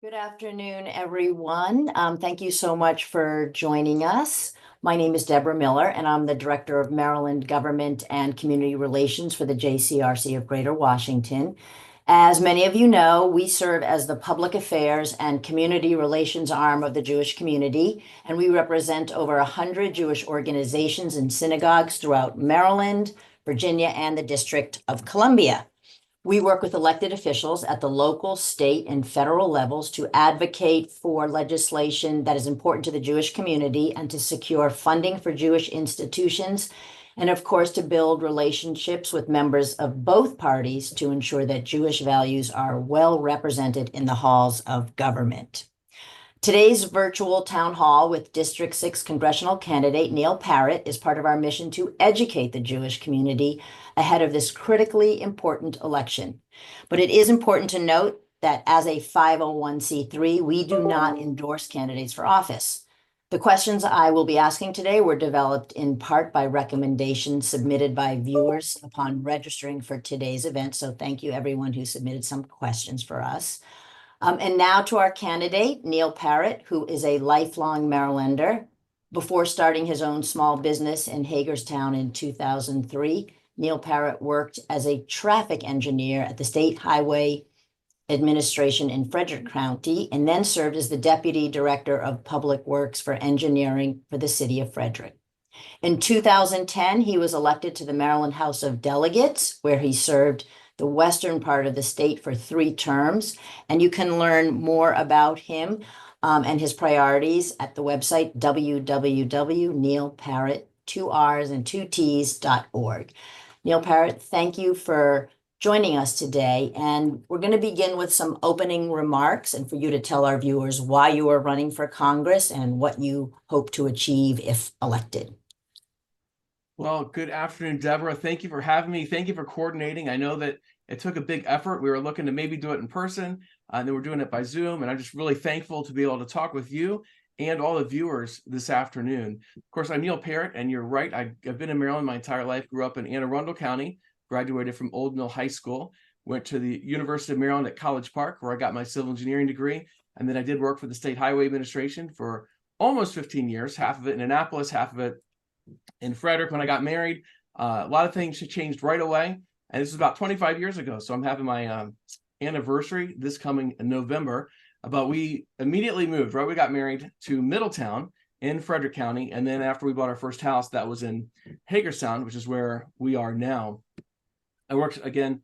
Good afternoon, everyone. Thank you so much for joining us. My name is Deborah Miller, and I'm the Director of Maryland Government and Community Relations for the JCRC of Greater Washington. As many of you know, we serve as the public affairs and community relations arm of the Jewish community, and we represent over 100 Jewish organizations and synagogues throughout Maryland, Virginia, and the District of Columbia. We work with elected officials at the local, state, and federal levels to advocate for legislation that is important to the Jewish community and to secure funding for Jewish institutions, and of course, to build relationships with members of both parties to ensure that Jewish values are well represented in the halls of government. Today's virtual town hall with District 6 congressional candidate Neil Parrott is part of our mission to educate the Jewish community ahead of this critically important election. But it is important to note that as a 501c3, we do not endorse candidates for office. The questions I will be asking today were developed in part by recommendations submitted by viewers upon registering for today's event. So thank you everyone who submitted some questions for us. And now to our candidate, Neil Parrott, who is a lifelong Marylander. Before starting his own small business in Hagerstown in 2003, Neil Parrott worked as a traffic engineer at the State Highway Administration in Frederick County, and then served as the Deputy Director of Public Works for Engineering for the City of Frederick. In 2010, he was elected to the Maryland House of Delegates, where he served the western part of the state for 3 terms. And you can learn more about him and his priorities at the website www.neilparrott.org. Neil Parrott, thank you for joining us today. And we're going to begin with some opening remarks and for you to tell our viewers why you are running for Congress and what you hope to achieve if elected. Well, good afternoon, Deborah. Thank you for having me. Thank you for coordinating. I know that it took a big effort. We were looking to maybe do it in person, and then we're doing it by Zoom. And I'm just really thankful to be able to talk with you and all the viewers this afternoon. Of course, I'm Neil Parrott, and you're right. I've been in Maryland my entire life. Grew up in Anne Arundel County, graduated from Old Mill High School, went to the University of Maryland at College Park, where I got my civil engineering degree. And then I did work for the State Highway Administration for almost 15 years, half of it in Annapolis, half of it in Frederick. When I got married, a lot of things changed right away. And this is about 25 years ago. So I'm having my anniversary this coming November. But we immediately moved, right? We got married to Middletown in Frederick County. And then after we bought our first house, that was in Hagerstown, which is where we are now. I worked again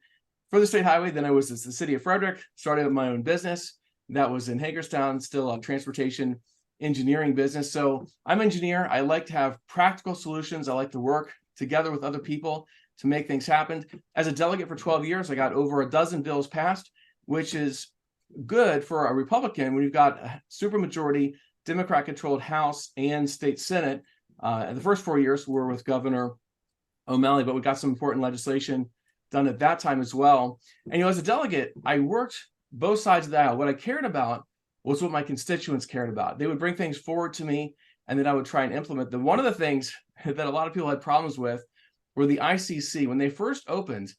for the State Highway. Then I was in the city of Frederick, started my own business. That was in Hagerstown, still a transportation engineering business. So I'm an engineer. I like to have practical solutions. I like to work together with other people to make things happen. As a delegate for 12 years, I got over a dozen bills passed, which is good for a Republican when you've got a supermajority Democrat-controlled House and state Senate. And the first 4 years were with Governor O'Malley, but we got some important legislation done at that time as well. And as a delegate, I worked both sides of the aisle. What I cared about was what my constituents cared about. They would bring things forward to me, and then I would try and implement them. One of the things that a lot of people had problems with were the ICC. When they first opened,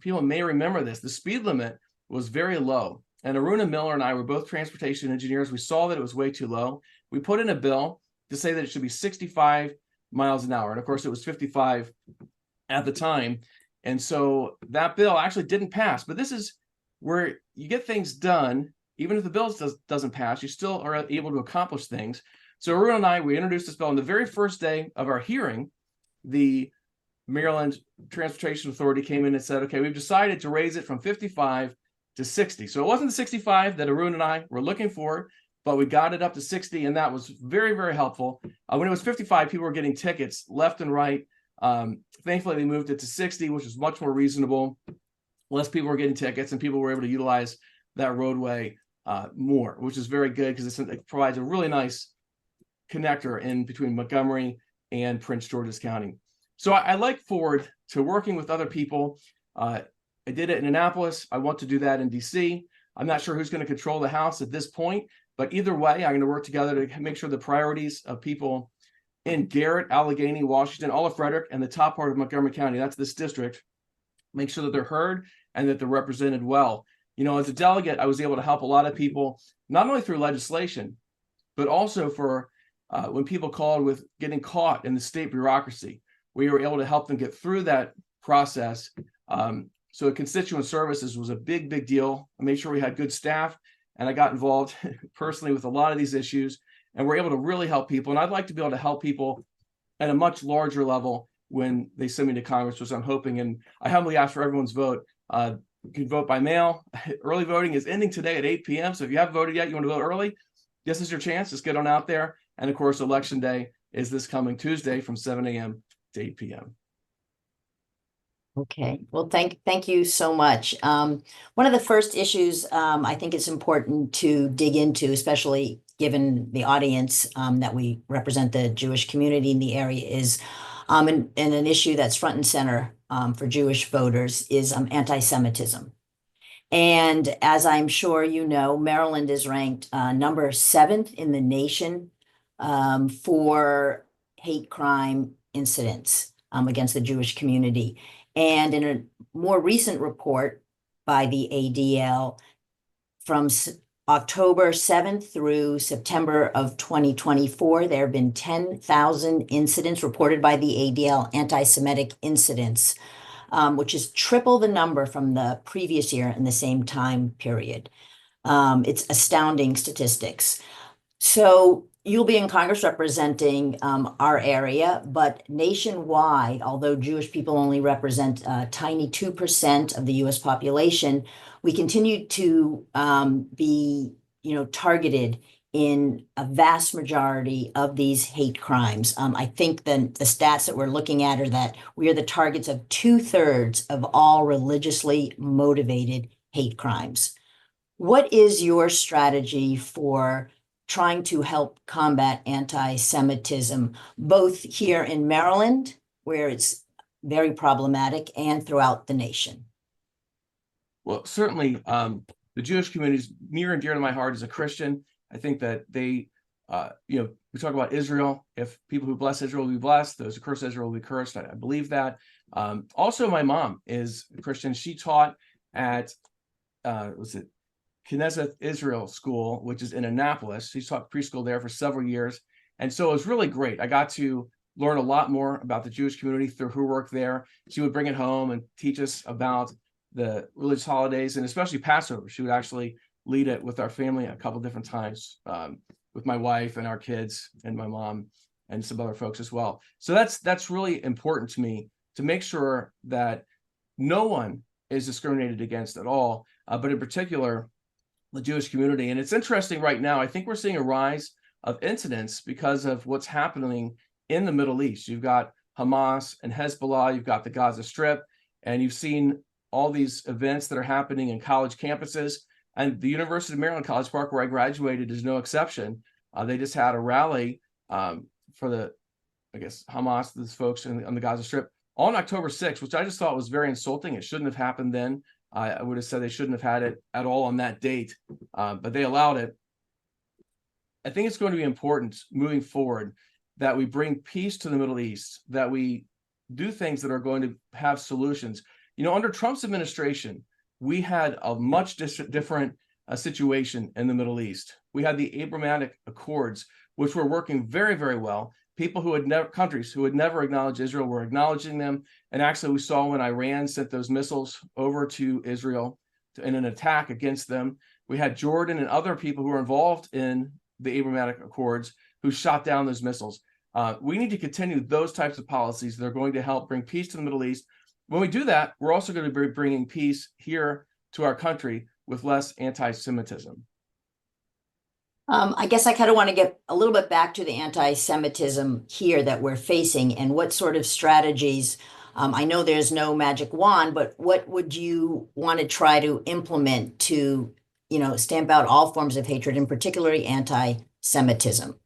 people may remember this, the speed limit was very low. And Aruna Miller and I were both transportation engineers. We saw that it was way too low. We put in a bill to say that it should be 65 miles an hour. And of course, it was 55 at the time. And so that bill actually didn't pass. But this is where you get things done. Even if the bill doesn't pass, you still are able to accomplish things. So Aruna and I, we introduced this bill on the very first day of our hearing. The Maryland Transportation Authority came in and said, okay, we've decided to raise it from 55 to 60. So it wasn't the 65 that Aruna and I were looking for, but we got it up to 60, and that was very, very helpful. When it was 55, people were getting tickets left and right. Thankfully, they moved it to 60, which is much more reasonable. Less people were getting tickets, and people were able to utilize that roadway more, which is very good because it provides a really nice connector in between Montgomery and Prince George's County. So I look forward to working with other people. I did it in Annapolis. I want to do that in DC. I'm not sure who's going to control the House at this point, but either way, I'm going to work together to make sure the priorities of people in Garrett, Allegheny, Washington, all of Frederick, and the top part of Montgomery County, that's this district, make sure that they're heard and that they're represented well. As a delegate, I was able to help a lot of people, not only through legislation, but also for when people called with getting caught in the state bureaucracy. We were able to help them get through that process. So constituent services was a big, big deal. I made sure we had good staff, and I got involved personally with a lot of these issues, and we're able to really help people. And I'd like to be able to help people at a much larger level when they send me to Congress, which I'm hoping. And I humbly ask for everyone's vote. You can vote by mail. Early voting is ending today at 8 p.m. So if you haven't voted yet, you want to vote early, this is your chance. Just get on out there. And of course, Election Day is this coming Tuesday from 7 a.m. to 8 p.m. Okay, well, thank you so much. One of the first issues I think it's important to dig into, especially given the audience that we represent, the Jewish community in the area, is and an issue that's front and center for Jewish voters is anti-Semitism. And as I'm sure you know, Maryland is ranked number 7th in the nation for hate crime incidents against the Jewish community. And in a more recent report by the ADL from October 7th through September of 2024, there have been 10,000 incidents reported by the ADL, anti-Semitic incidents, which is triple the number from the previous year in the same time period. It's astounding statistics. So you'll be in Congress representing our area, but nationwide, although Jewish people only represent a tiny 2% of the U.S. population, we continue to be, targeted in a vast majority of these hate crimes. I think the stats that we're looking at are that we are the targets of 2/3 of all religiously motivated hate crimes. What is your strategy for trying to help combat anti-Semitism, both here in Maryland, where it's very problematic, and throughout the nation? Well, certainly the Jewish community is near and dear to my heart as a Christian. I think that they, we talk about Israel. If people who bless Israel will be blessed, those who curse Israel will be cursed. I believe that. Also, my mom is a Christian. She taught at, Knesset Israel School, which is in Annapolis. She's taught preschool there for several years. And so it was really great. I got to learn a lot more about the Jewish community through her work there. She would bring it home and teach us about the religious holidays, and especially Passover. She would actually lead it with our family a couple different times, with my wife and our kids and my mom and some other folks as well. So that's really important to me, to make sure that no one is discriminated against at all, but in particular, the Jewish community. And it's interesting right now, I think we're seeing a rise of incidents because of what's happening in the Middle East. You've got Hamas and Hezbollah, you've got the Gaza Strip, and you've seen all these events that are happening in college campuses. And the University of Maryland, College Park, where I graduated, is no exception. They just had a rally for the, Hamas, these folks on the Gaza Strip, on October 6th, which I just thought was very insulting. It shouldn't have happened then. I would have said they shouldn't have had it at all on that date, but they allowed it. I think it's going to be important moving forward that we bring peace to the Middle East, that we do things that are going to have solutions. Under Trump's administration, we had a much different situation in the Middle East. We had the Abrahamic Accords, which were working very, very well. People who had never, countries who had never acknowledged Israel were acknowledging them. And actually, we saw when Iran sent those missiles over to Israel in an attack against them. We had Jordan and other people who were involved in the Abrahamic Accords who shot down those missiles. We need to continue those types of policies that are going to help bring peace to the Middle East. When we do that, we're also going to be bringing peace here to our country with less anti-Semitism. I guess I kind of want to get a little bit back to the anti-Semitism here that we're facing and what sort of strategies. I know there's no magic wand, but what would you want to try to implement to, stamp out all forms of hatred, and particularly anti-Semitism?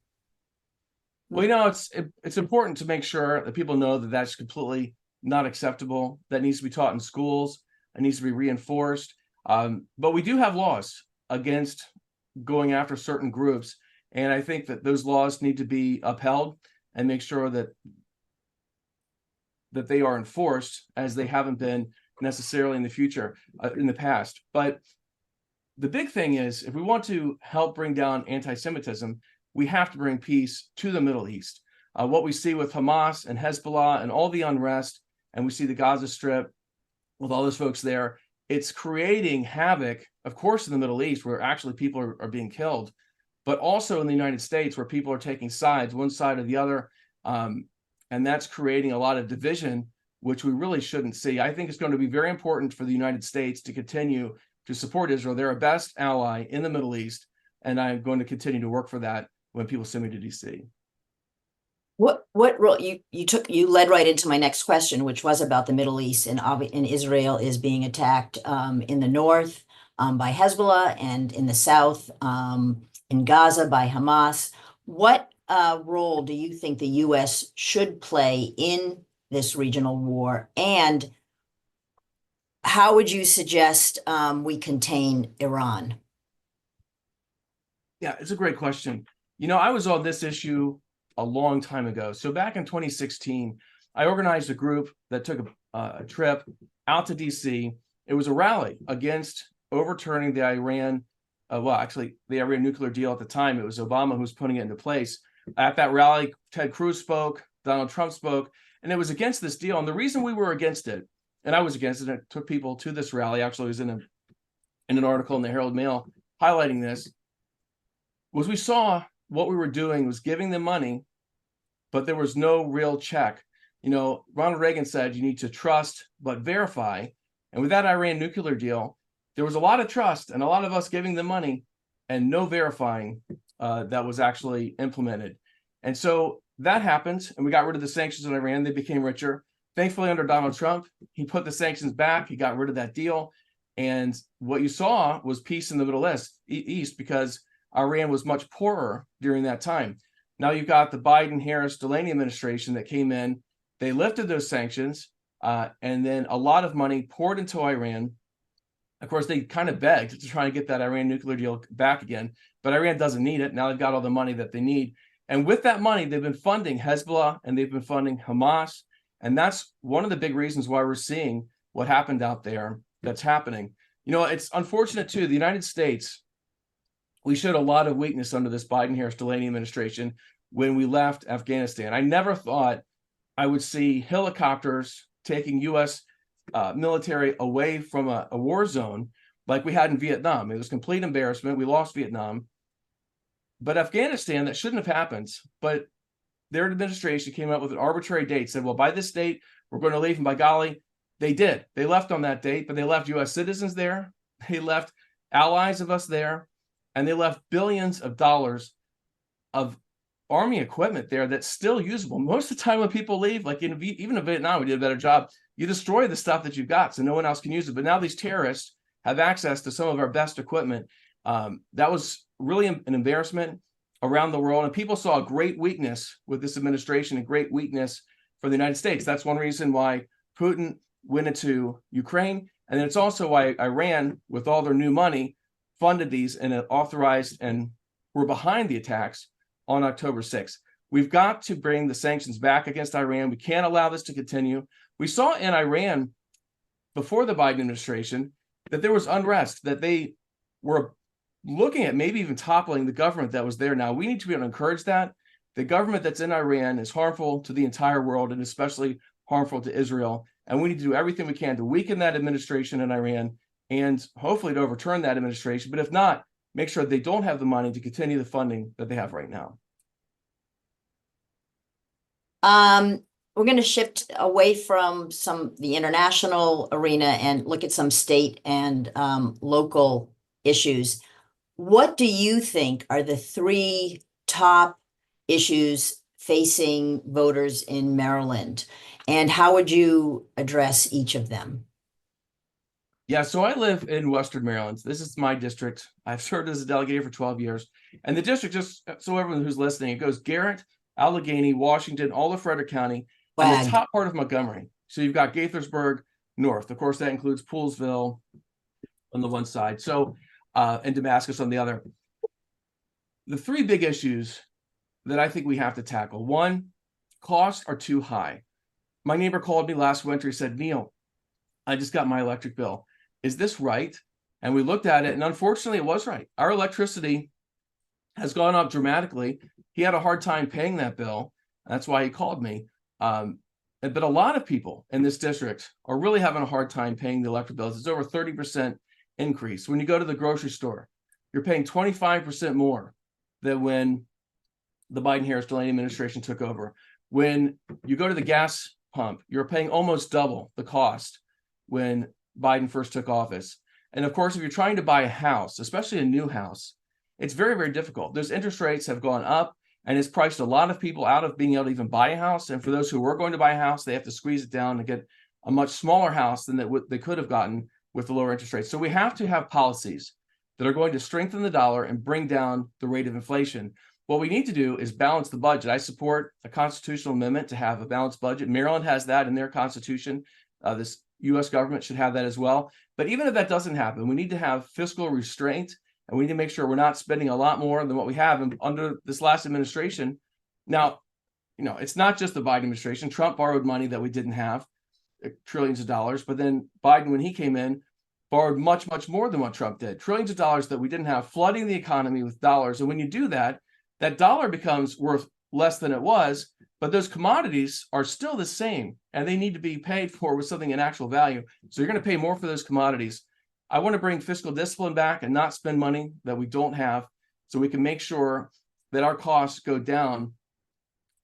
Well, it's important to make sure that people know that that's completely not acceptable. That needs to be taught in schools. It needs to be reinforced. But we do have laws against going after certain groups, and I think that those laws need to be upheld and make sure that they are enforced, as they haven't been necessarily in the past. But the big thing is, if we want to help bring down anti-Semitism, we have to bring peace to the Middle East. What we see with Hamas and Hezbollah and all the unrest, and we see the Gaza Strip with all those folks there, it's creating havoc, of course, in the Middle East, where actually people are being killed, but also in the United States, where people are taking sides, one side or the other. And that's creating a lot of division, which we really shouldn't see. I think it's going to be very important for the United States to continue to support Israel. They're our best ally in the Middle East, and I'm going to continue to work for that when people send me to DC. What role you led right into my next question, which was about the Middle East, and Israel is being attacked in the north by Hezbollah, and in the south in Gaza by Hamas. What role do you think the U.S. should play in this regional war, and how would you suggest we contain Iran? Yeah, it's a great question. I was on this issue a long time ago. So back in 2016, I organized a group that took a trip out to DC. It was a rally against overturning the Iran, the Iran nuclear deal at the time. It was Obama who was putting it into place. At that rally, Ted Cruz spoke, Donald Trump spoke, and it was against this deal. And the reason we were against it, and I was against it, and it took people to this rally, actually it was in an article in the Herald Mail highlighting this, was we saw what we were doing was giving them money, but there was no real check. Ronald Reagan said you need to trust but verify. And with that Iran nuclear deal, there was a lot of trust and a lot of us giving them money and no verifying that was actually implemented. And so that happened, and we got rid of the sanctions on Iran. They became richer. Thankfully, under Donald Trump, he put the sanctions back. He got rid of that deal. And what you saw was peace in the Middle East because Iran was much poorer during that time. Now you've got the Biden-Harris-Delaney administration that came in. They lifted those sanctions, and then a lot of money poured into Iran. Of course, they kind of begged to try and get that Iran nuclear deal back again, but Iran doesn't need it. Now they've got all the money that they need. And with that money, they've been funding Hezbollah and they've been funding Hamas. And that's one of the big reasons why we're seeing what happened out there that's happening. It's unfortunate, too. The United States, we showed a lot of weakness under this Biden-Harris-Delaney administration when we left Afghanistan. I never thought I would see helicopters taking U.S. Military away from a war zone like we had in Vietnam. It was complete embarrassment. We lost Vietnam. But Afghanistan, that shouldn't have happened. But their administration came up with an arbitrary date, said, well, by this date, we're going to leave. And by golly, they did. They left on that date, but they left U.S. citizens there. They left allies of us there. And they left billions of dollars of Army equipment there that's still usable. Most of the time when people leave, like even in Vietnam, we did a better job. You destroy the stuff that you've got so no one else can use it. But now these terrorists have access to some of our best equipment. That was really an embarrassment around the world. And people saw a great weakness with this administration, a great weakness for the United States. That's one reason why Putin went into Ukraine. And it's also why Iran, with all their new money, funded these and authorized and were behind the attacks on October 6th. We've got to bring the sanctions back against Iran. We can't allow this to continue. We saw in Iran before the Biden administration that there was unrest, that they were looking at maybe even toppling the government that was there. Now, we need to be able to encourage that. The government that's in Iran is harmful to the entire world and especially harmful to Israel. And we need to do everything we can to weaken that administration in Iran and hopefully to overturn that administration. But if not, make sure they don't have the money to continue the funding that they have right now. We're going to shift away from the international arena and look at some state and local issues. What do you think are the three top issues facing voters in Maryland, and how would you address each of them? Yeah, so I live in Western Maryland. This is my district. I've served as a delegate here for 12 years. And the district, just so everyone who's listening, it goes Garrett, Allegheny, Washington, all of Frederick County, and the top part of Montgomery. So you've got Gaithersburg north. Of course, that includes Poolesville on the one side, and Damascus on the other. The three big issues that I think we have to tackle. One, costs are too high. My neighbor called me last winter. He said, Neil, I just got my electric bill. Is this right? And we looked at it, and unfortunately, it was right. Our electricity has gone up dramatically. He had a hard time paying that bill. That's why he called me. But a lot of people in this district are really having a hard time paying the electric bills. It's over 30% increase. When you go to the grocery store, you're paying 25% more than when the Biden-Harris Delaney administration took over. When you go to the gas pump, you're paying almost double the cost when Biden first took office. And of course, if you're trying to buy a house, especially a new house, it's very, very difficult. Those interest rates have gone up, and it's priced a lot of people out of being able to even buy a house. And for those who were going to buy a house, they have to squeeze it down to get a much smaller house than they could have gotten with the lower interest rates. So we have to have policies that are going to strengthen the dollar and bring down the rate of inflation. What we need to do is balance the budget. I support a constitutional amendment to have a balanced budget. Maryland has that in their constitution. This U.S. government should have that as well. But even if that doesn't happen, we need to have fiscal restraint, and we need to make sure we're not spending a lot more than what we have under this last administration. Now, it's not just the Biden administration. Trump borrowed money that we didn't have, trillions of dollars. But then Biden, when he came in, borrowed much, much more than what Trump did. Trillions of dollars that we didn't have, flooding the economy with dollars. And when you do that, that dollar becomes worth less than it was, but those commodities are still the same, and they need to be paid for with something in actual value. So you're going to pay more for those commodities. I want to bring fiscal discipline back and not spend money that we don't have, so we can make sure that our costs go down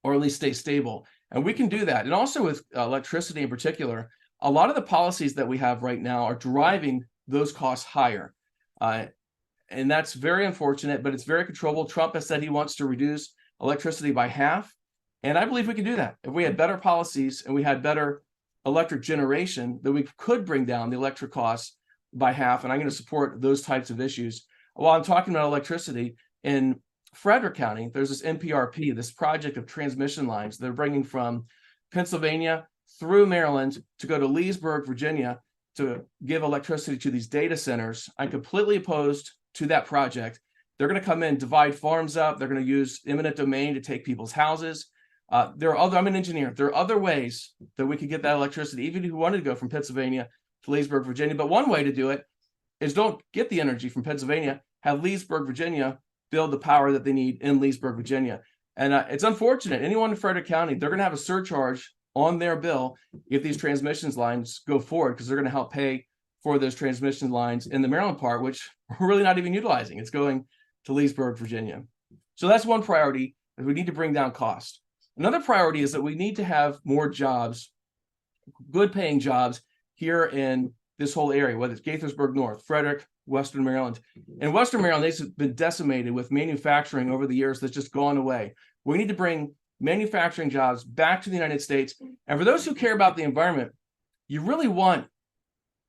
or at least stay stable. And we can do that. And also with electricity in particular, a lot of the policies that we have right now are driving those costs higher. And that's very unfortunate, but it's very controllable. Trump has said he wants to reduce electricity by half. And I believe we can do that. If we had better policies and we had better electric generation, then we could bring down the electric costs by half. And I'm going to support those types of issues. While I'm talking about electricity, in Frederick County, there's this NPRP, this project of transmission lines they're bringing from Pennsylvania through Maryland to go to Leesburg, Virginia, to give electricity to these data centers. I'm completely opposed to that project. They're going to come in, divide farms up. They're going to use eminent domain to take people's houses. I'm an engineer. There are other ways that we could get that electricity, even if you wanted to go from Pennsylvania to Leesburg, Virginia. But one way to do it is don't get the energy from Pennsylvania, have Leesburg, Virginia build the power that they need in Leesburg, Virginia. And it's unfortunate. Anyone in Frederick County, they're going to have a surcharge on their bill if these transmission lines go forward, because they're going to help pay for those transmission lines in the Maryland part, which we're really not even utilizing. It's going to Leesburg, Virginia. So that's one priority, is we need to bring down cost. Another priority is that we need to have more jobs, good paying jobs here in this whole area, whether it's Gaithersburg North, Frederick, Western Maryland. In Western Maryland, they've been decimated with manufacturing over the years that's just gone away. We need to bring manufacturing jobs back to the United States. And for those who care about the environment, you really want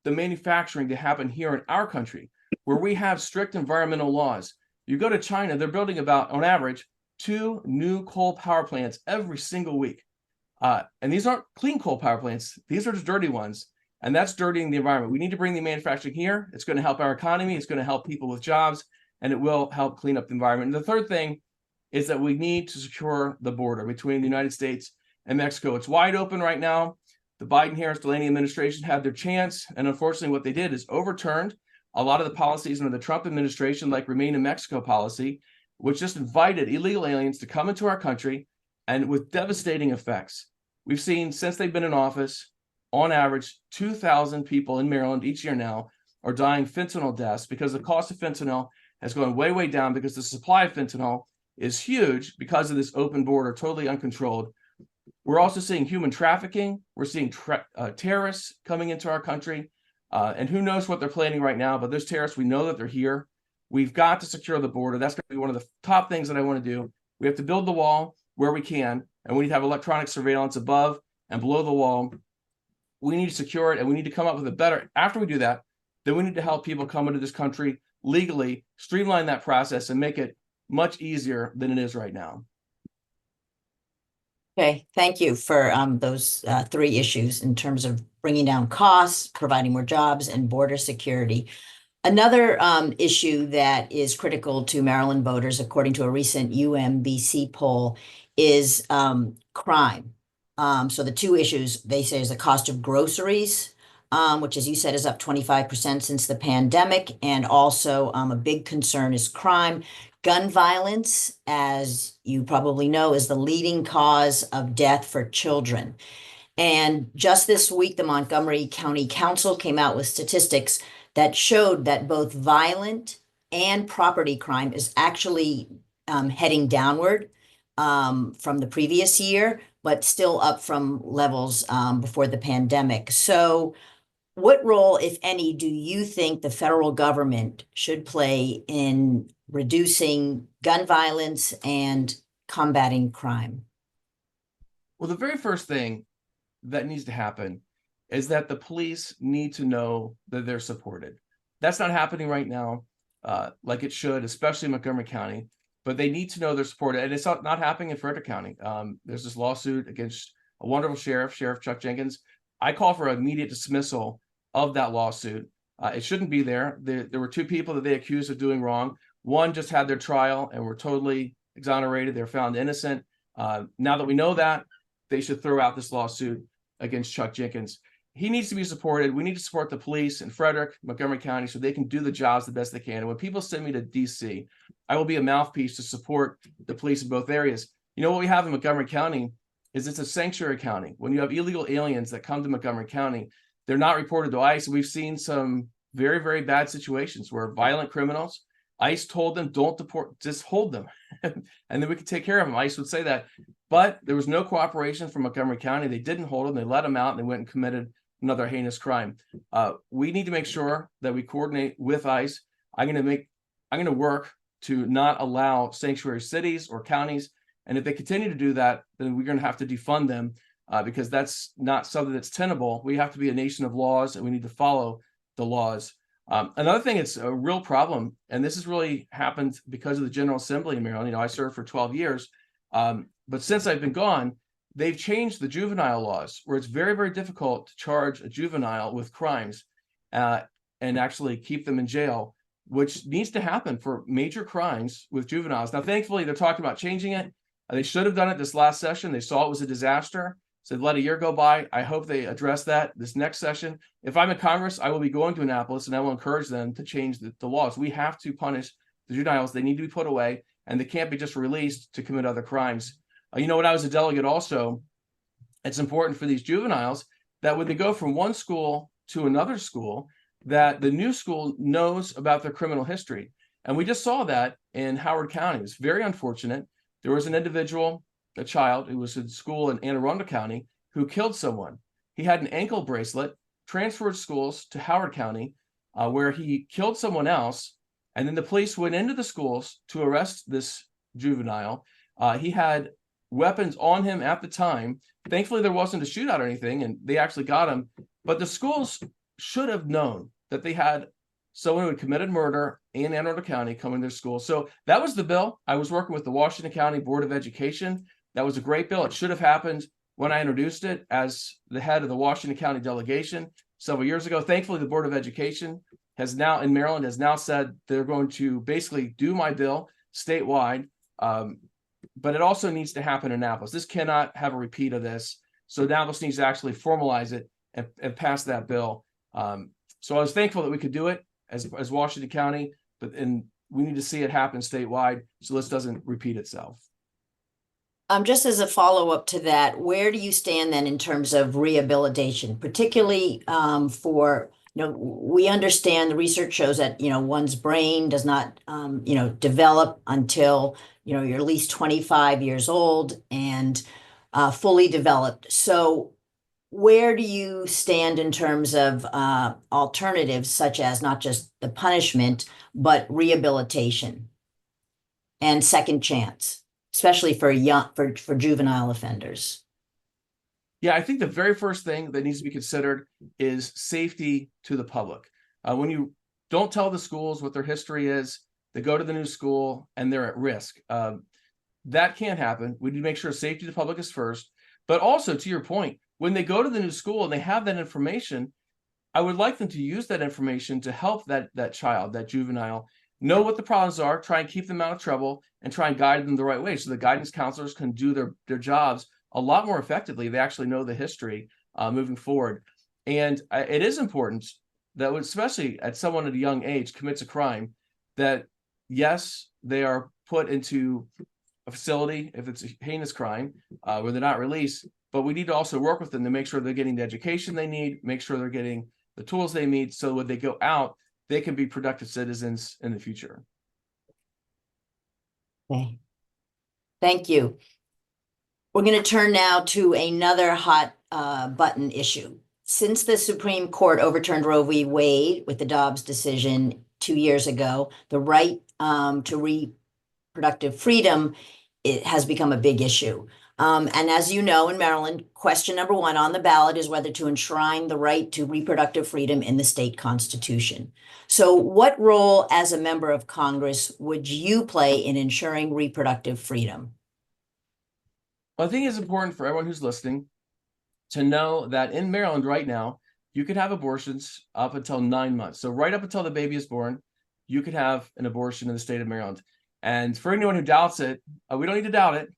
the manufacturing to happen here in our country, where we have strict environmental laws. You go to China, they're building about, on average, 2 new coal power plants every single week. And these aren't clean coal power plants. These are just dirty ones. And that's dirtying the environment. We need to bring the manufacturing here. It's going to help our economy. It's going to help people with jobs, and it will help clean up the environment. And the third thing is that we need to secure the border between the United States and Mexico. It's wide open right now. The Biden-Harris Delaney administration had their chance, and unfortunately what they did is overturned a lot of the policies under the Trump administration, like Remain in Mexico policy, which just invited illegal aliens to come into our country, and with devastating effects. We've seen, since they've been in office, on average, 2,000 people in Maryland each year now are dying fentanyl deaths because the cost of fentanyl has gone way, way down, because the supply of fentanyl is huge because of this open border, totally uncontrolled. We're also seeing human trafficking. We're seeing terrorists coming into our country. And who knows what they're planning right now, but those terrorists, we know that they're here. We've got to secure the border. That's going to be one of the top things that I want to do. We have to build the wall where we can, and we need to have electronic surveillance above and below the wall. We need to secure it, and we need to come up with a better, after we do that, then we need to help people come into this country legally, streamline that process, and make it much easier than it is right now. Okay, thank you for those 3 issues in terms of bringing down costs, providing more jobs, and border security. Another issue that is critical to Maryland voters, according to a recent UMBC poll, is crime. So the 2 issues they say is the cost of groceries which, as you said, is up 25% since the pandemic. And also, a big concern is crime. Gun violence, as you probably know, is the leading cause of death for children. And just this week, the Montgomery County Council came out with statistics that showed that both violent and property crime is actually heading downward from the previous year, but still up from levels before the pandemic. So, what role, if any, do you think the federal government should play in reducing gun violence and combating crime? Well, the very first thing that needs to happen is that the police need to know that they're supported. That's not happening right now, like it should, especially in Montgomery County, but they need to know they're supported. And it's not happening in Frederick County. There's this lawsuit against a wonderful sheriff, Sheriff Chuck Jenkins. I call for immediate dismissal of that lawsuit. It shouldn't be there. There were two people that they accused of doing wrong. One just had their trial and were totally exonerated. They're found innocent. Now that we know that, they should throw out this lawsuit against Chuck Jenkins. He needs to be supported. We need to support the police in Frederick, Montgomery County, so they can do the jobs the best they can. And when people send me to DC, I will be a mouthpiece to support the police in both areas. You know, what we have in Montgomery County is it's a sanctuary county. When you have illegal aliens that come to Montgomery County, they're not reported to ICE. We've seen some very, very bad situations where violent criminals, ICE told them, don't deport, just hold them. And then we could take care of them. ICE would say that. But there was no cooperation from Montgomery County. They didn't hold them. They let them out and they went and committed another heinous crime. We need to make sure that we coordinate with ICE. I'm going to work to not allow sanctuary cities or counties. And if they continue to do that, then we're going to have to defund them because that's not something that's tenable. We have to be a nation of laws and we need to follow the laws. Another thing, it's a real problem, and this has really happened because of the General Assembly in Maryland. You know, I served for 12 years, but since I've been gone, they've changed the juvenile laws where it's very, very difficult to charge a juvenile with crimes and actually keep them in jail, which needs to happen for major crimes with juveniles. Now, thankfully, they're talking about changing it. They should have done it this last session. They saw it was a disaster. Said, let a year go by. I hope they address that this next session. If I'm in Congress, I will be going to Annapolis and I will encourage them to change the laws. We have to punish the juveniles. They need to be put away and they can't be just released to commit other crimes. You know, when I was a delegate also, it's important for these juveniles that when they go from one school to another school, that the new school knows about their criminal history. And we just saw that in Howard County. It's very unfortunate. There was an individual, a child who was in school in Anne Arundel County who killed someone. He had an ankle bracelet, transferred schools to Howard County, where he killed someone else. And then the police went into the schools to arrest this juvenile. He had weapons on him at the time. Thankfully, there wasn't a shootout or anything, and they actually got him. But the schools should have known that they had someone who had committed murder in Anne Arundel County coming to their school. So that was the bill. I was working with the Washington County Board of Education. That was a great bill. It should have happened when I introduced it as the head of the Washington County delegation several years ago. Thankfully, the Board of Education has now, in Maryland, has now said they're going to basically do my bill statewide. But it also needs to happen in Annapolis. This cannot have a repeat of this. So Annapolis needs to actually formalize it and pass that bill. So I was thankful that we could do it as Washington County, and we need to see it happen statewide so this doesn't repeat itself. Just as a follow-up to that, where do you stand then in terms of rehabilitation, particularly for, we understand the research shows that, one's brain does not, develop until, you're at least 25 years old and fully developed. So where do you stand in terms of alternatives such as not just the punishment, but rehabilitation and second chance, especially for juvenile offenders? Yeah, I think the very first thing that needs to be considered is safety to the public. When you don't tell the schools what their history is, they go to the new school and they're at risk. That can't happen. We need to make sure safety to the public is first. But also, to your point, when they go to the new school and they have that information, I would like them to use that information to help that child, that juvenile, know what the problems are, try and keep them out of trouble, and try and guide them the right way so the guidance counselors can do their jobs a lot more effectively. They actually know the history moving forward. And it is important that, especially at someone at a young age commits a crime, that yes, they are put into a facility if it's a heinous crime where they're not released, but we need to also work with them to make sure they're getting the education they need, make sure they're getting the tools they need, so when they go out, they can be productive citizens in the future. Okay. Thank you. We're going to turn now to another hot button issue. Since the Supreme Court overturned Roe v. Wade with the Dobbs decision 2 years ago, the right to reproductive freedom, it has become a big issue. And as you know, in Maryland, question number 1 on the ballot is whether to enshrine the right to reproductive freedom in the state constitution. So what role as a member of Congress would you play in ensuring reproductive freedom? Well, I think it's important for everyone who's listening to know that in Maryland right now, you can have abortions up until 9 months. So right up until the baby is born, you could have an abortion in the state of Maryland. And for anyone who doubts it, we don't need to doubt it.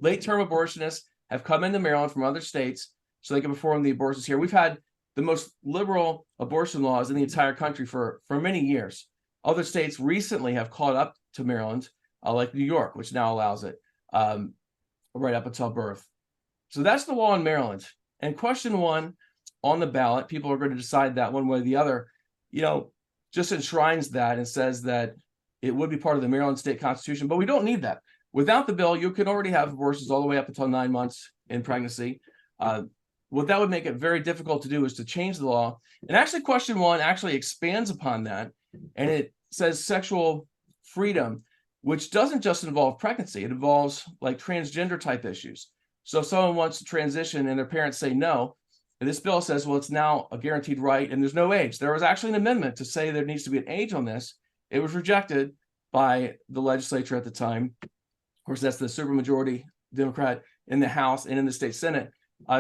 Late-term abortionists have come into Maryland from other states so they can perform the abortions here. We've had the most liberal abortion laws in the entire country for many years. Other states recently have caught up to Maryland, like New York, which now allows it right up until birth. So that's the law in Maryland. And question 1 on the ballot, people are going to decide that one way or the other, just enshrines that and says that it would be part of the Maryland state constitution, but we don't need that. Without the bill, you can already have abortions all the way up until 9 months in pregnancy. What that would make it very difficult to do is to change the law. And actually, question 1 actually expands upon that. And it says sexual freedom, which doesn't just involve pregnancy. It involves like transgender type issues. So if someone wants to transition and their parents say no, and this bill says, well, it's now a guaranteed right and there's no age. There was actually an amendment to say there needs to be an age on this. It was rejected by the legislature at the time. Of course, that's the supermajority Democrat in the House and in the state Senate.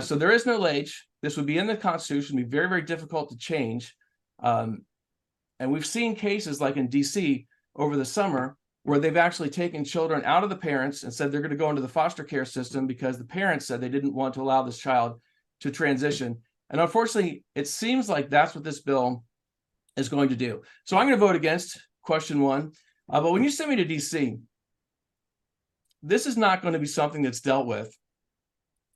So there is no age. This would be in the Constitution, be very, very difficult to change. And we've seen cases like in DC over the summer where they've actually taken children out of the parents and said they're going to go into the foster care system because the parents said they didn't want to allow this child to transition. And unfortunately, it seems like that's what this bill is going to do. So I'm going to vote against question 1. But when you send me to DC, this is not going to be something that's dealt with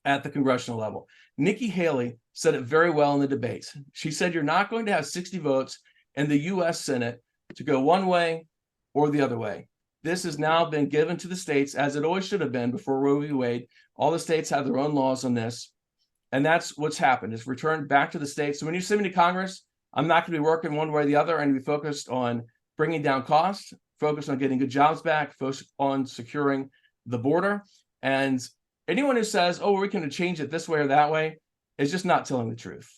at the congressional level. Nikki Haley said it very well in the debates. She said you're not going to have 60 votes in the U.S. Senate to go one way or the other way. This has now been given to the states, as it always should have been before Roe v. Wade. All the states have their own laws on this. And that's what's happened. It's returned back to the states. So when you send me to Congress, I'm not going to be working one way or the other. I'm going to be focused on bringing down costs, focused on getting good jobs back, focused on securing the border. And anyone who says, oh, we can change it this way or that way is just not telling the truth.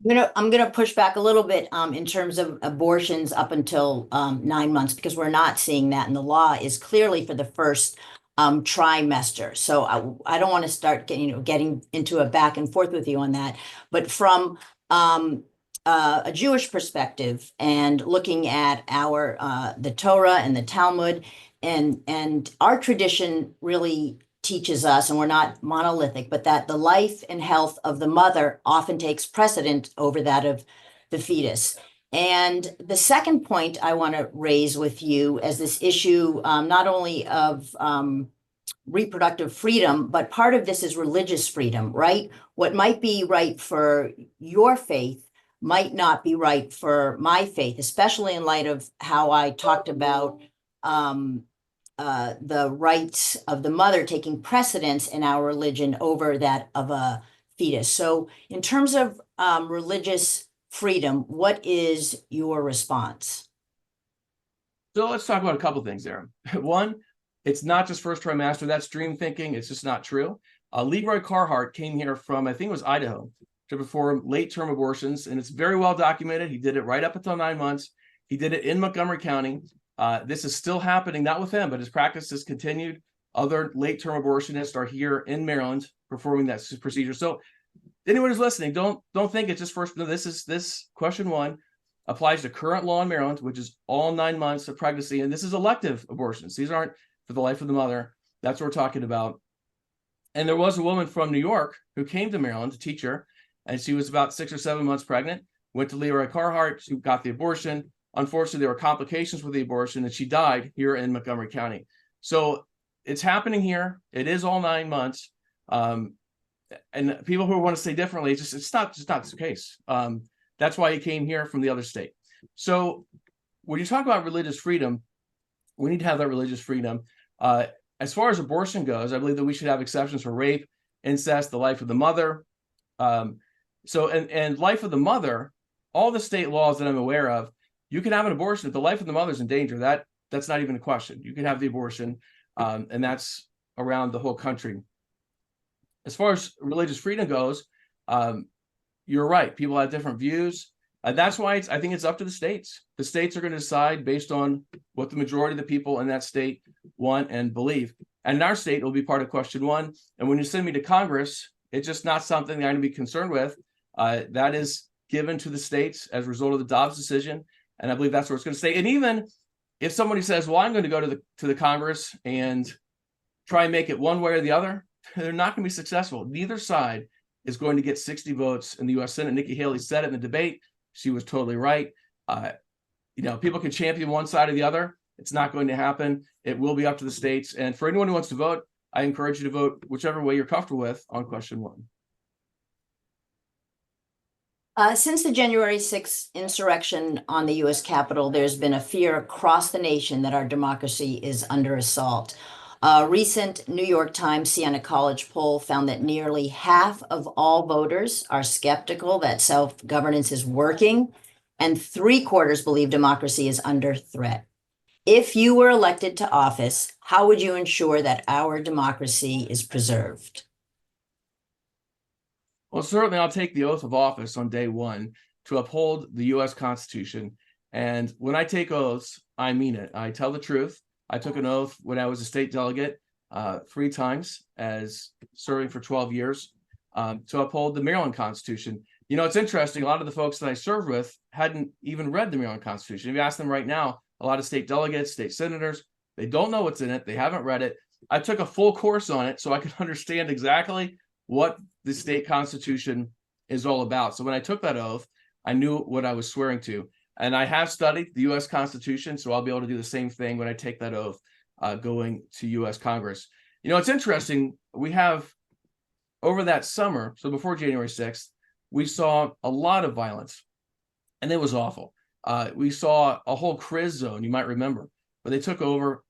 I'm gonna push back a little bit in terms of abortions up until 9 months, because we're not seeing that, and the law is clearly for the first trimester. So I don't want to start getting into a back and forth with you on that. But from a Jewish perspective and looking at the Torah and the Talmud, and our tradition really teaches us, and we're not monolithic, but that the life and health of the mother often takes precedent over that of the fetus. And the second point I want to raise with you as this issue, not only of reproductive freedom, but part of this is religious freedom, right? What might be right for your faith might not be right for my faith, especially in light of how I talked about the rights of the mother taking precedence in our religion over that of a fetus. So in terms of religious freedom, what is your response? So let's talk about a couple things there. One, it's not just first trimester. That's dream thinking. It's just not true. Leroy Carhart came here from, I think it was Idaho, to perform late-term abortions, and it's very well documented. He did it right up until 9 months. He did it in Montgomery County. This is still happening, not with him, but his practice has continued. Other late-term abortionists are here in Maryland performing that procedure. So anyone who's listening, don't think it's just first. No, this question 1 applies to current law in Maryland, which is all 9 months of pregnancy, and this is elective abortions. These aren't for the life of the mother. That's what we're talking about. And there was a woman from New York who came to Maryland, a teacher, and she was about 6 or 7 months pregnant, went to Leroy Carhart, she got the abortion. Unfortunately, there were complications with the abortion, and she died here in Montgomery County. So it's happening here. It is all 9 months. And people who want to say differently, it's not the case. That's why he came here from the other state. So when you talk about religious freedom, we need to have that religious freedom. As far as abortion goes, I believe that we should have exceptions for rape, incest, the life of the mother. And life of the mother, all the state laws that I'm aware of, you can have an abortion if the life of the mother is in danger. That's not even a question. You can have the abortion, and that's around the whole country. As far as religious freedom goes, you're right. People have different views. That's why I think it's up to the states. The states are going to decide based on what the majority of the people in that state want and believe. And in our state, it will be part of question 1. And when you send me to Congress, it's just not something that I'm going to be concerned with. That is given to the states as a result of the Dobbs decision. And I believe that's where it's going to stay. And even if somebody says, well, I'm going to go to the Congress and try and make it one way or the other, they're not going to be successful. Neither side is going to get 60 votes in the U.S. Senate. Nikki Haley said it in the debate. She was totally right. People can champion one side or the other. It's not going to happen. It will be up to the states. And for anyone who wants to vote, I encourage you to vote whichever way you're comfortable with on question 1. Since the January 6th insurrection on the U.S. Capitol, there's been a fear across the nation that our democracy is under assault. A recent New York Times Siena College poll found that nearly half of all voters are skeptical that self-governance is working, and 3/4 believe democracy is under threat. If you were elected to office, how would you ensure that our democracy is preserved? Well, certainly I'll take the oath of office on day 1 to uphold the U.S. Constitution. And when I take oaths, I mean it. I tell the truth. I took an oath when I was a state delegate 3 times as serving for 12 years to uphold the Maryland Constitution. It's interesting. A lot of the folks that I served with hadn't even read the Maryland Constitution. If you ask them right now, a lot of state delegates, state senators, they don't know what's in it. They haven't read it. I took a full course on it so I could understand exactly what the state constitution is all about. So when I took that oath, I knew what I was swearing to. And I have studied the U.S. Constitution, so I'll be able to do the same thing when I take that oath going to U.S. Congress. It's interesting. We have, over that summer, so before January 6th, we saw a lot of violence, and it was awful. We saw a whole Criz zone, you might remember, where they took over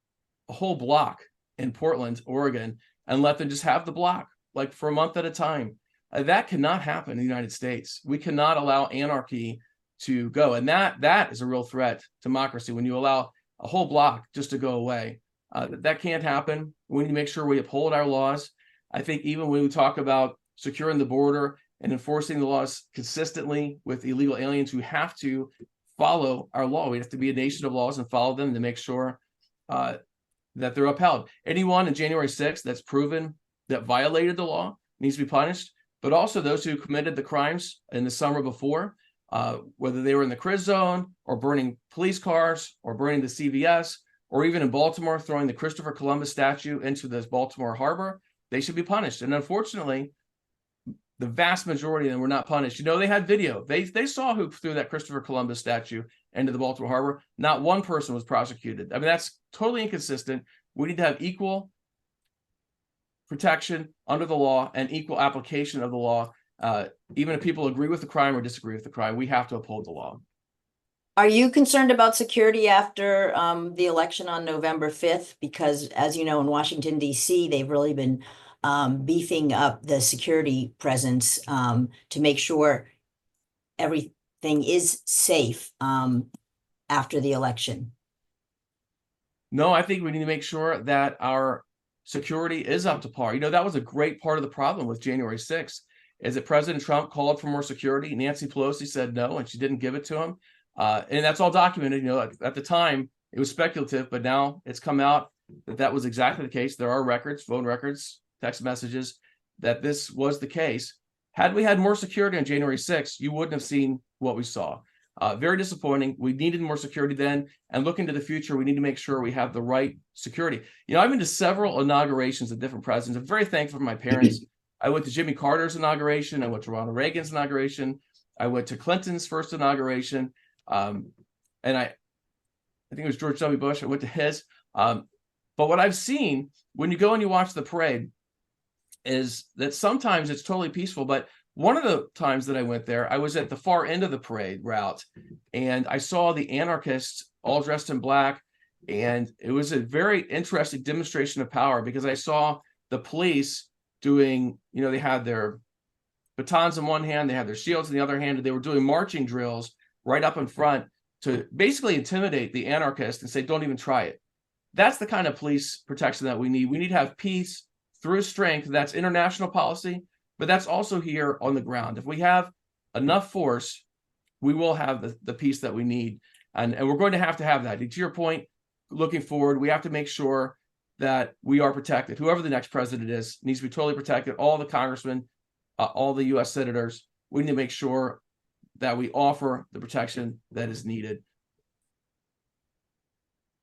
a whole block in Portland, Oregon, and let them just have the block, like for a month at a time. That cannot happen in the United States. We cannot allow anarchy to go. And that is a real threat to democracy when you allow a whole block just to go away. That can't happen. We need to make sure we uphold our laws. I think even when we talk about securing the border and enforcing the laws consistently with illegal aliens who have to follow our law, we have to be a nation of laws and follow them to make sure that they're upheld. Anyone in January 6th that's proven that violated the law needs to be punished, but also those who committed the crimes in the summer before, whether they were in the Criz zone or burning police cars or burning the CVS, or even in Baltimore, throwing the Christopher Columbus statue into the Baltimore harbor, they should be punished. And unfortunately, the vast majority of them were not punished. They had video. They saw who threw that Christopher Columbus statue into the Baltimore harbor. Not one person was prosecuted. I mean, that's totally inconsistent. We need to have equal protection under the law and equal application of the law. Even if people agree with the crime or disagree with the crime, we have to uphold the law. Are you concerned about security after the election on November 5th? Because as you know, in Washington, D.C., they've really been beefing up the security presence to make sure everything is safe after the election. No, I think we need to make sure that our security is up to par. That was a great part of the problem with January 6th, is that President Trump called for more security. Nancy Pelosi said no, and she didn't give it to him. And that's all documented. At the time, it was speculative, but now it's come out that was exactly the case. There are records, phone records, text messages, that this was the case. Had we had more security on January 6th, you wouldn't have seen what we saw. Very disappointing. We needed more security then. And looking to the future, we need to make sure we have the right security. I've been to several inaugurations of different presidents. I'm very thankful for my parents. I went to Jimmy Carter's inauguration. I went to Ronald Reagan's inauguration. I went to Clinton's first inauguration. And I think it was George W. Bush. I went to his. But what I've seen when you go and you watch the parade is that sometimes it's totally peaceful. But one of the times that I went there, I was at the far end of the parade route, and I saw the anarchists all dressed in black. And it was a very interesting demonstration of power, because I saw the police doing, they had their batons in one hand, they had their shields in the other hand, and they were doing marching drills right up in front to basically intimidate the anarchists and say, don't even try it. That's the kind of police protection that we need. We need to have peace through strength. That's international policy, but that's also here on the ground. If we have enough force, we will have the peace that we need. And we're going to have that. To your point, looking forward, we have to make sure that we are protected. Whoever the next president is needs to be totally protected. All the congressmen, all the U.S. senators, we need to make sure that we offer the protection that is needed.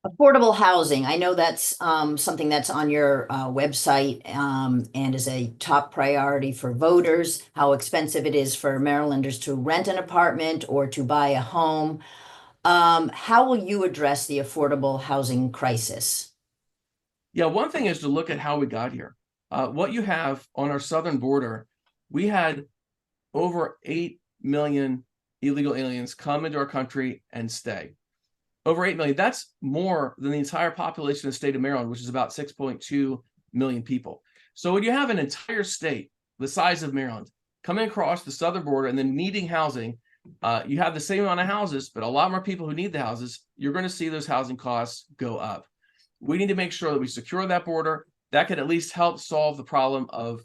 Affordable housing. I know that's something that's on your website and is a top priority for voters, how expensive it is for Marylanders to rent an apartment or to buy a home. How will you address the affordable housing crisis? Yeah, one thing is to look at how we got here. What you have on our southern border, we had over 8 million illegal aliens come into our country and stay. Over 8 million. That's more than the entire population of the state of Maryland, which is about 6.2 million people. So when you have an entire state the size of Maryland coming across the southern border and then needing housing, you have the same amount of houses, but a lot more people who need the houses, you're going to see those housing costs go up. We need to make sure that we secure that border. That could at least help solve the problem of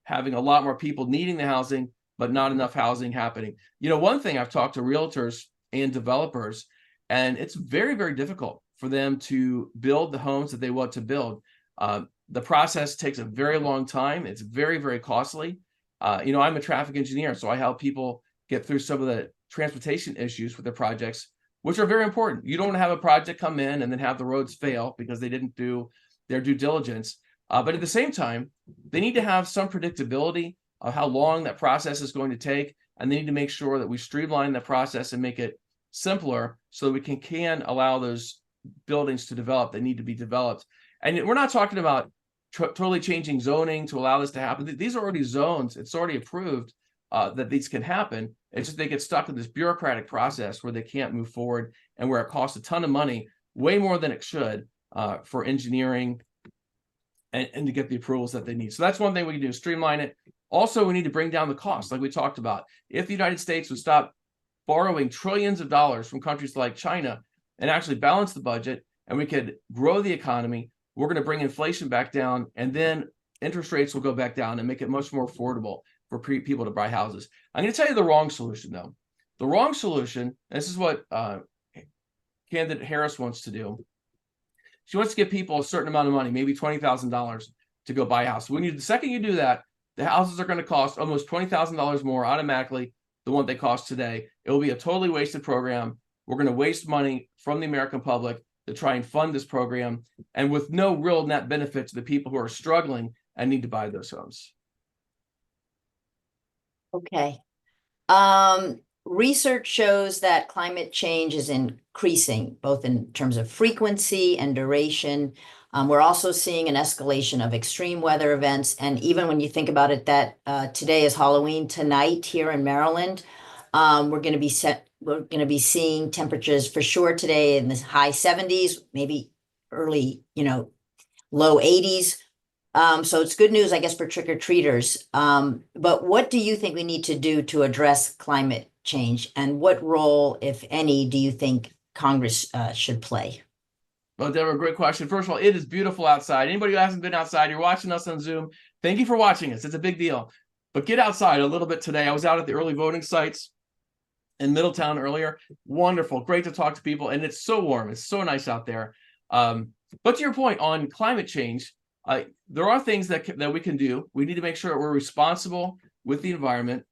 having a lot more people needing the housing, but not enough housing happening. One thing, I've talked to realtors and developers, and it's very, very difficult for them to build the homes that they want to build. The process takes a very long time. It's very, very costly. I'm a traffic engineer, so I help people get through some of the transportation issues with their projects, which are very important. You don't want to have a project come in and then have the roads fail because they didn't do their due diligence. But at the same time, they need to have some predictability of how long that process is going to take. And they need to make sure that we streamline the process and make it simpler so that we can allow those buildings to develop. They need to be developed. And we're not talking about totally changing zoning to allow this to happen. These are already zones. It's already approved that these can happen. It's just they get stuck in this bureaucratic process where they can't move forward and where it costs a ton of money, way more than it should, for engineering and to get the approvals that they need. So that's one thing we can do, streamline it. Also, we need to bring down the cost, like we talked about. If the United States would stop borrowing trillions of dollars from countries like China and actually balance the budget, and we could grow the economy, we're going to bring inflation back down, and then interest rates will go back down and make it much more affordable for people to buy houses. I'm going to tell you the wrong solution, though. The wrong solution, this is what candidate Harris wants to do. She wants to give people a certain amount of money, maybe $20,000 to go buy a house. The second you do that, the houses are going to cost almost $20,000 more automatically than what they cost today. It will be a totally wasted program. We're going to waste money from the American public to try and fund this program, and with no real net benefit to the people who are struggling and need to buy those homes. Okay. Research shows that climate change is increasing, both in terms of frequency and duration. We're also seeing an escalation of extreme weather events. And even when you think about it, that today is Halloween, tonight here in Maryland, we're going to be seeing temperatures for sure today in the high 70s, maybe early, low 80s. So it's good news, I guess, for trick-or-treaters. But what do you think we need to do to address climate change? And what role, if any, do you think Congress should play? Well, Deborah, great question. First of all, it is beautiful outside. Anybody who hasn't been outside, you're watching us on Zoom, thank you for watching us. It's a big deal. But get outside a little bit today. I was out at the early voting sites in Middletown earlier. Wonderful. Great to talk to people. And it's so warm. It's so nice out there. But to your point on climate change, there are things that we can do. We need to make sure that we're responsible with the environment.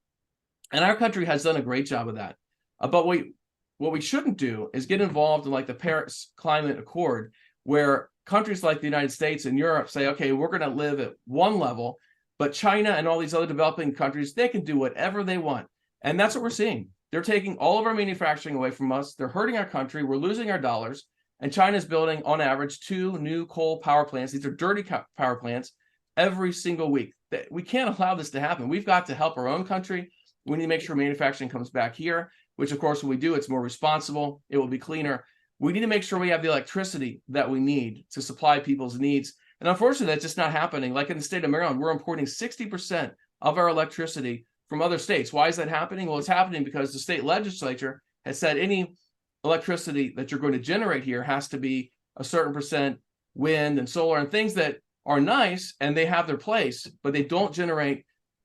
And our country has done a great job of that. But what we shouldn't do is get involved in like the Paris Climate Accord, where countries like the United States and Europe say, okay, we're going to live at one level, But China and all these other developing countries, they can do whatever they want. And that's what we're seeing. They're taking all of our manufacturing away from us. They're hurting our country. We're losing our dollars. And China's building, on average, 2 new coal power plants. These are dirty power plants every single week. We can't allow this to happen. We've got to help our own country. We need to make sure manufacturing comes back here, which, of course, when we do, it's more responsible. It will be cleaner. We need to make sure we have the electricity that we need to supply people's needs. And unfortunately, that's just not happening. Like in the state of Maryland, we're importing 60% of our electricity from other states. Why is that happening? Well, it's happening because the state legislature has said any electricity that you're going to generate here has to be a certain percent wind and solar and things that are nice and they have their place, but they don't generate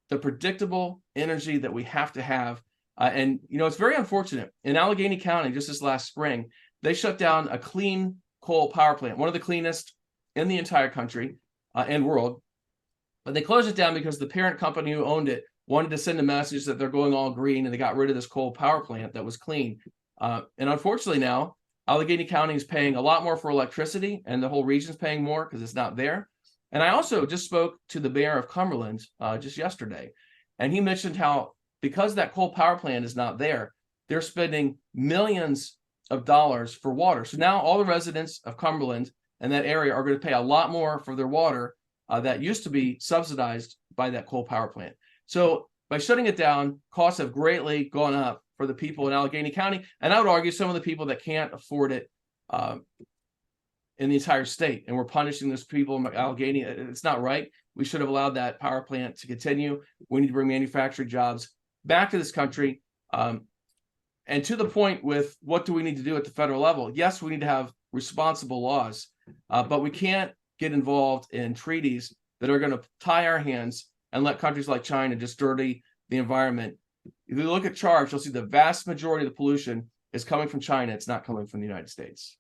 the predictable energy that we have to have. And, you know, it's very unfortunate. In Allegheny County, just this last spring, they shut down a clean coal power plant, one of the cleanest in the entire country and world. But they closed it down because the parent company who owned it wanted to send a message that they're going all green, and they got rid of this coal power plant that was clean. And unfortunately now, Allegheny County is paying a lot more for electricity, and the whole region's paying more because it's not there. And I also just spoke to the mayor of Cumberland just yesterday, and he mentioned how because that coal power plant is not there, they're spending millions of dollars for water. So now all the residents of Cumberland and that area are going to pay a lot more for their water that used to be subsidized by that coal power plant. So by shutting it down, costs have greatly gone up for the people in Allegheny County. And I would argue some of the people that can't afford it in the entire state. And we're punishing those people in Allegheny. It's not right. We should have allowed that power plant to continue. We need to bring manufacturing jobs back to this country. And to the point with what do we need to do at the federal level? Yes, we need to have responsible laws, but we can't get involved in treaties that are going to tie our hands and let countries like China just dirty the environment. If you look at charts, you'll see the vast majority of the pollution is coming from China. It's not coming from the United States.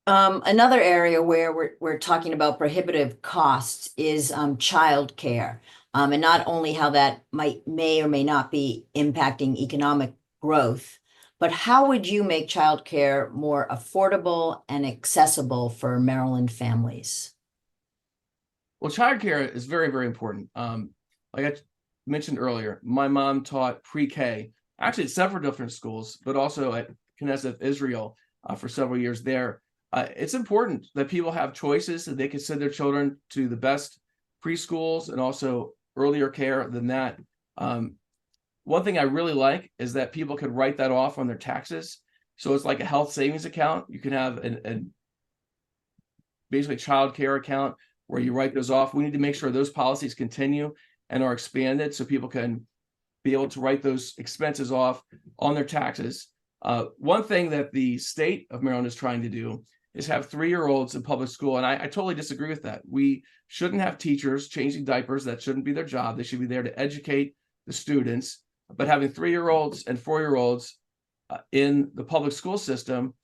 Another area where we're talking about prohibitive costs is child care, and not only how that may or may not be impacting economic growth, but how would you make child care more affordable and accessible for Maryland families? Well, child care is very, very important. Like I mentioned earlier, my mom taught pre-K, actually at several different schools, but also at Knesset Israel for several years there. It's important that people have choices, that they can send their children to the best preschools and also earlier care than that. One thing I really like is that people can write that off on their taxes. So it's like a health savings account. You can have an basically child care account where you write those off. We need to make sure those policies continue and are expanded so people can be able to write those expenses off on their taxes. One thing that the state of Maryland is trying to do is have 3-year-olds in public school. And I totally disagree with that. We shouldn't have teachers changing diapers. That shouldn't be their job. They should be there to educate the students. But having 3-year-olds and 4-year-olds in the public school system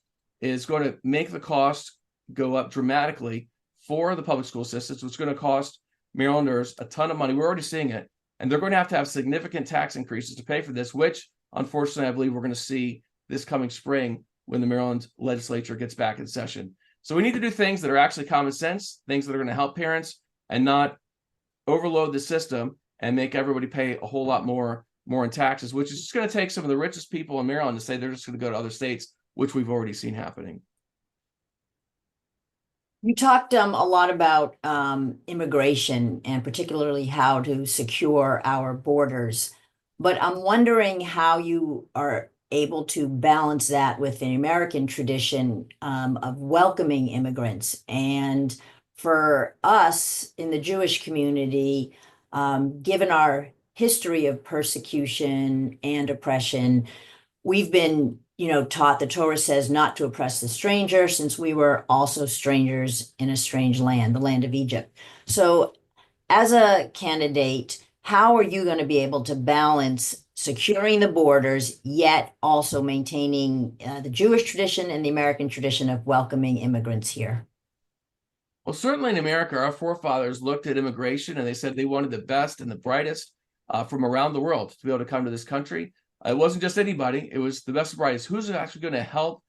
is going to make the cost go up dramatically for the public school systems, which is going to cost Marylanders a ton of money. We're already seeing it. And they're going to have significant tax increases to pay for this, which unfortunately I believe we're going to see this coming spring when the Maryland legislature gets back in session. So we need to do things that are actually common sense, things that are going to help parents and not overload the system and make everybody pay a whole lot more in taxes, which is just going to take some of the richest people in Maryland to say they're just going to go to other states, which we've already seen happening. You talked a lot about immigration and particularly how to secure our borders, but I'm wondering how you are able to balance that with the American tradition of welcoming immigrants. And for us in the Jewish community, given our history of persecution and oppression, we've been taught the Torah says not to oppress the stranger, since we were also strangers in a strange land, the land of Egypt. So as a candidate, how are you going to be able to balance securing the borders, yet also maintaining the Jewish tradition and the American tradition of welcoming immigrants here? Well, certainly in America, our forefathers looked at immigration and they said they wanted the best and the brightest from around the world to be able to come to this country. It wasn't just anybody. It was the best and brightest. Who's actually going to help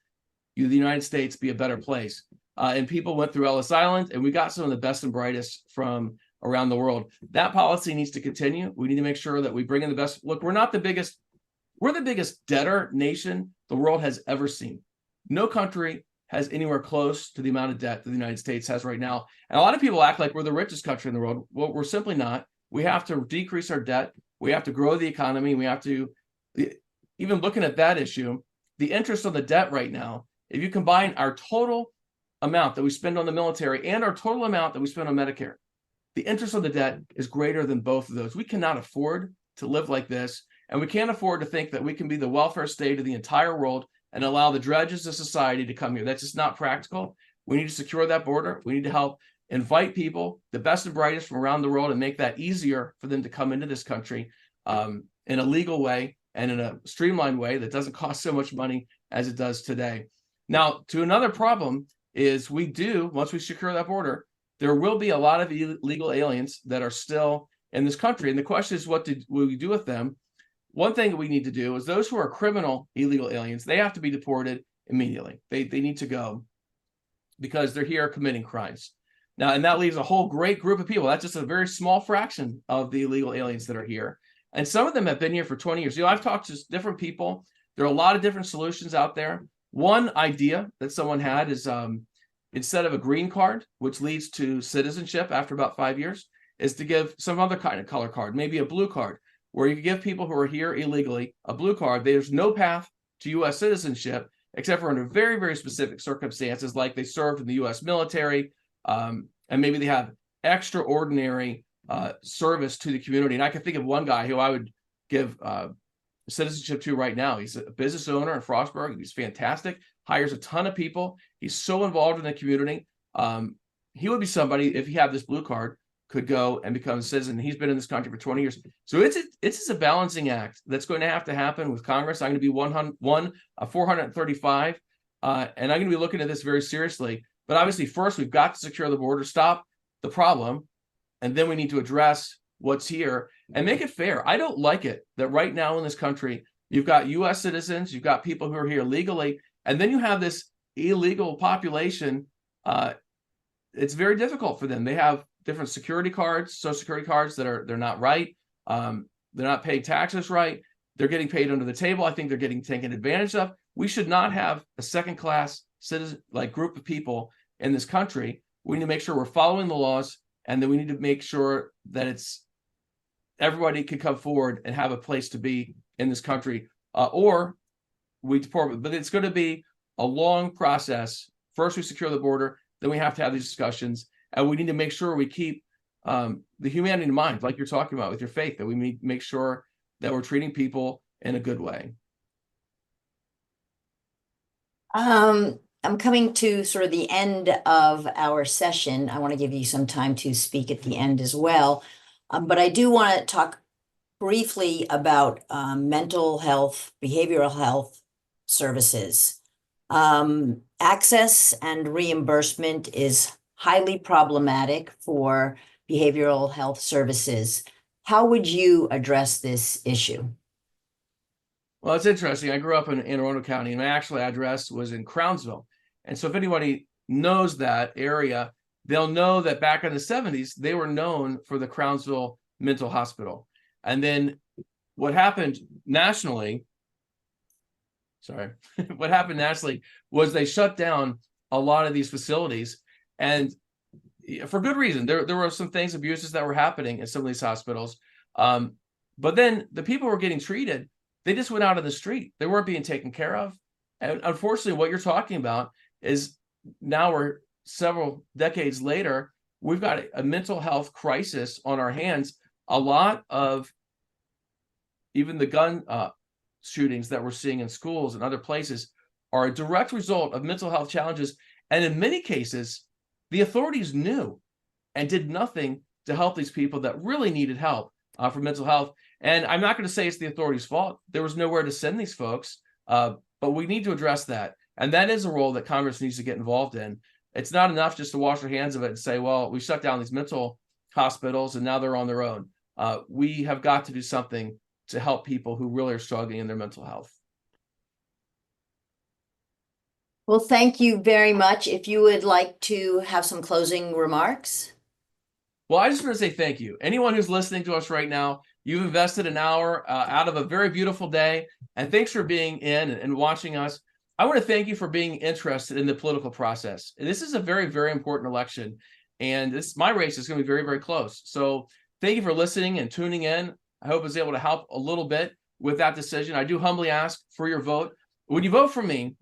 the United States be a better place? And people went through Ellis Island, and we got some of the best and brightest from around the world. That policy needs to continue. We need to make sure that we bring in the best. Look, we're the biggest debtor nation the world has ever seen. No country has anywhere close to the amount of debt that the United States has right now. And a lot of people act like we're the richest country in the world. Well, we're simply not. We have to decrease our debt. We have to grow the economy. We have to, even looking at that issue, the interest on the debt right now, if you combine our total amount that we spend on the military and our total amount that we spend on Medicare, the interest on the debt is greater than both of those. We cannot afford to live like this, and we can't afford to think that we can be the welfare state of the entire world and allow the dredges of society to come here. That's just not practical. We need to secure that border. We need to help invite people, the best and brightest from around the world, and make that easier for them to come into this country in a legal way and in a streamlined way that doesn't cost so much money as it does today. Now, to another problem is once we secure that border, there will be a lot of illegal aliens that are still in this country. And the question is, what will we do with them? One thing that we need to do is those who are criminal illegal aliens, they have to be deported immediately. They need to go because they're here committing crimes. Now, and that leaves a whole great group of people. That's just a very small fraction of the illegal aliens that are here. And some of them have been here for 20 years. I've talked to different people. There are a lot of different solutions out there. One idea that someone had is instead of a green card, which leads to citizenship after about 5 years, is to give some other kind of color card, maybe a blue card, where you can give people who are here illegally a blue card. There's no path to U.S. citizenship except for under very, very specific circumstances, like they served in the U.S. military, and maybe they have extraordinary service to the community. And I can think of one guy who I would give citizenship to right now. He's a business owner in Frostburg. He's fantastic, hires a ton of people. He's so involved in the community. He would be somebody, if he had this blue card, could go and become a citizen. He's been in this country for 20 years. So it's a balancing act that's going to have to happen with Congress. I'm going to be 435, and I'm going to be looking at this very seriously. But obviously, first, we've got to secure the border, stop the problem, and then we need to address what's here and make it fair. I don't like it that right now in this country, you've got U.S. citizens, you've got people who are here legally, and then you have this illegal population. It's very difficult for them. They have different security cards, social security cards they're not right. They're not paying taxes right. They're getting paid under the table. I think they're getting taken advantage of. We should not have a second-class citizen group of people in this country. We need to make sure we're following the laws, and then we need to make sure that everybody can come forward and have a place to be in this country, or we deport. But it's going to be a long process. First, we secure the border, then we have to have these discussions. And we need to make sure we keep the humanity in mind, like you're talking about with your faith, that we make sure that we're treating people in a good way. I'm coming to sort of the end of our session. I want to give you some time to speak at the end as well. But I do want to talk briefly about mental health, behavioral health services. Access and reimbursement is highly problematic for behavioral health services. How would you address this issue? Well, it's interesting. I grew up in Anne Arundel County, and my actual address was in Crownsville. And so if anybody knows that area, they'll know that back in the 70s, they were known for the Crownsville Mental Hospital. And then what happened nationally was they shut down a lot of these facilities. And for good reason. There were some abuses that were happening in some of these hospitals. But then the people who were getting treated, they just went out on the street. They weren't being taken care of. And unfortunately, what you're talking about is now we're several decades later, we've got a mental health crisis on our hands. A lot of even the gun shootings that we're seeing in schools and other places are a direct result of mental health challenges. And in many cases, the authorities knew and did nothing to help these people that really needed help for mental health. And I'm not going to say it's the authorities' fault. There was nowhere to send these folks, but we need to address that. And that is a role that Congress needs to get involved in. It's not enough just to wash our hands of it and say, well, we shut down these mental hospitals and now they're on their own. We have got to do something to help people who really are struggling in their mental health. Well, thank you very much. If you would like to have some closing remarks. Well, I just want to say thank you. Anyone who's listening to us right now, you've invested an hour out of a very beautiful day, and thanks for being in and watching us. I want to thank you for being interested in the political process. This is a very, very important election, and my race is going to be very, very close. So thank you for listening and tuning in. I hope I was able to help a little bit with that decision. I do humbly ask for your vote. When you vote for me,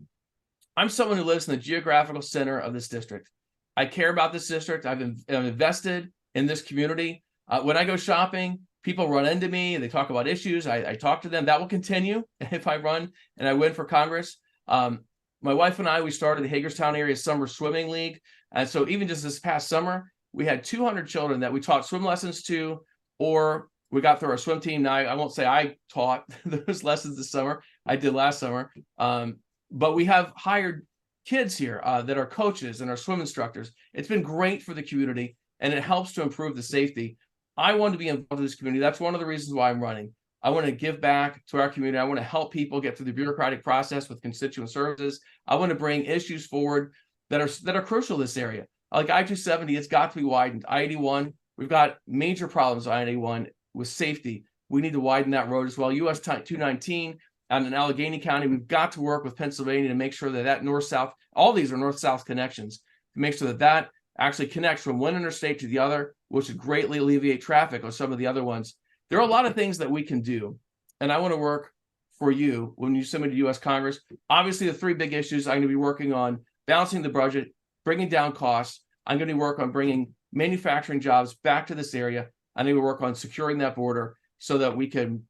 I'm someone who lives in the geographical center of this district. I care about this district. I've invested in this community. When I go shopping, people run into me. They talk about issues. I talk to them. That will continue if I run and I win for Congress. My wife and I, we started the Hagerstown Area Summer Swimming League. And so even just this past summer, we had 200 children that we taught swim lessons to, or we got through our swim team. Now, I won't say I taught those lessons this summer. I did last summer. But we have hired kids here that are coaches and are swim instructors. It's been great for the community, and it helps to improve the safety. I want to be involved in this community. That's one of the reasons why I'm running. I want to give back to our community. I want to help people get through the bureaucratic process with constituent services. I want to bring issues forward that are crucial in this area. Like I-270, it's got to be widened. I-81, we've got major problems on I-81 with safety. We need to widen that road as well. US 219 and in Allegheny County, we've got to work with Pennsylvania to make sure that north-south, all these are north-south connections, to make sure that actually connects from one interstate to the other, which would greatly alleviate traffic on some of the other ones. There are a lot of things that we can do, and I want to work for you when you submit to U.S. Congress. Obviously, the three big issues I'm going to be working on: balancing the budget, bringing down costs. I'm going to work on bringing manufacturing jobs back to this area. I'm going to work on securing that border so that we can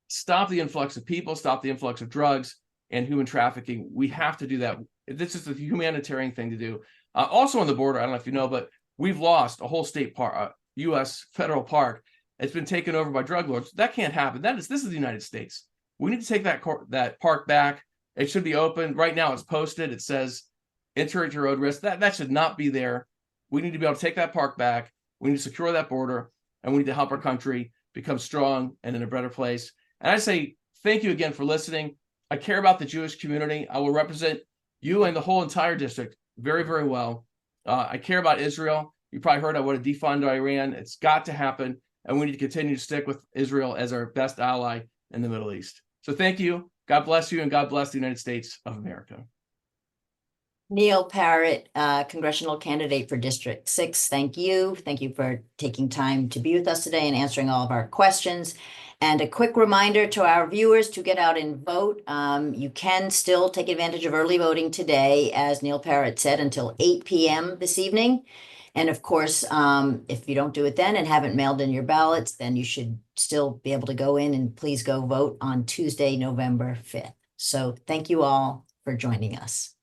stop the influx of people, stop the influx of drugs and human trafficking. We have to do that. This is a humanitarian thing to do. Also on the border, I don't know if you know, but we've lost a whole state park, U.S. federal park. It's been taken over by drug lords. That can't happen. This is the United States. We need to take that park back. It should be open. Right now it's posted. It says, enter at your own risk. That should not be there. We need to be able to take that park back. We need to secure that border, and we need to help our country become strong and in a better place. And I say thank you again for listening. I care about the Jewish community. I will represent you and the whole entire district very, very well. I care about Israel. You probably heard I want to defund Iran. It's got to happen. And we need to continue to stick with Israel as our best ally in the Middle East. So thank you. God bless you, and God bless the United States of America. Neil Parrott, congressional candidate for District 6. Thank you. Thank you for taking time to be with us today and answering all of our questions. And a quick reminder to our viewers to get out and vote. You can still take advantage of early voting today, as Neil Parrott said, until 8 p.m. this evening. And of course, if you don't do it then and haven't mailed in your ballots, then you should still be able to go in and please go vote on Tuesday, November 5th. So thank you all for joining us.